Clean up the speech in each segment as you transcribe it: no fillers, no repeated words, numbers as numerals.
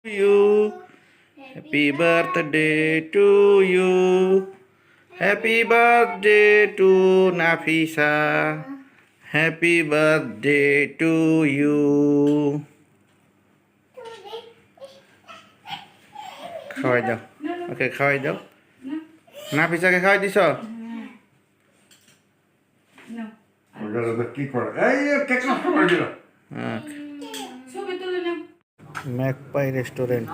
You. Happy birthday to you. Happy birthday to Nafisa. Happy birthday to you. খাওয়াই দাও ওকে খাওয়াই দাও নাফিসাকে খাওয়াই দিছ কি করে এই কেক নষ্ট করে দিল ম্যাকপাই রেস্টুরেন্ট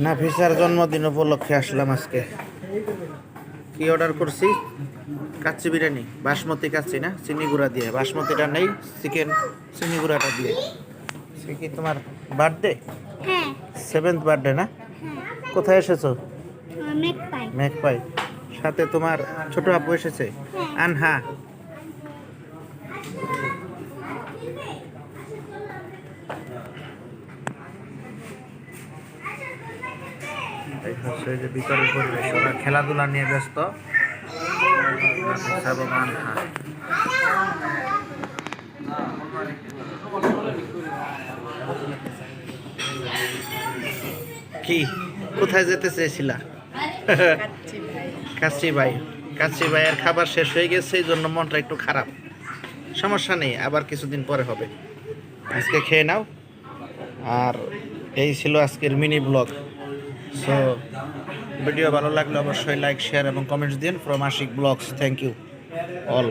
নাফিসার জন্মদিন উপলক্ষে আসলাম আজকে কি অর্ডার করছি কাচ্চি বিরিয়ানি বাসমতি কাচ্চি না চিনি গুঁড়া দিয়ে বাসমতিটা নেই চিকেন চিনি গুঁড়াটা দিয়ে সে কি তোমার বার্থডে হ্যাঁ 7th বার্থডে না কোথায় এসেছো ম্যাকপাই ম্যাকপাই সাথে তোমার ছোট আপু এসেছে আনহা এই হচ্ছে যে ভিতরের পরিবেশ ওরা খেলাধুলা নিয়ে ব্যস্ত এবং আনহা কি কোথায় যেতে চেয়েছিলা কাচ্চি ভাইয়ের খাবার শেষ হয়ে গেছে এই জন্য মনটা একটু খারাপ সমস্যা নেই আবার কিছুদিন পরে হবে আজকে খেয়ে নাও আর এই ছিল আজকের মিনি ব্লগ সো ভিডিও ভালো লাগলে অবশ্যই লাইক শেয়ার এবং কমেন্টস দিন from Ashiq blogs thank you all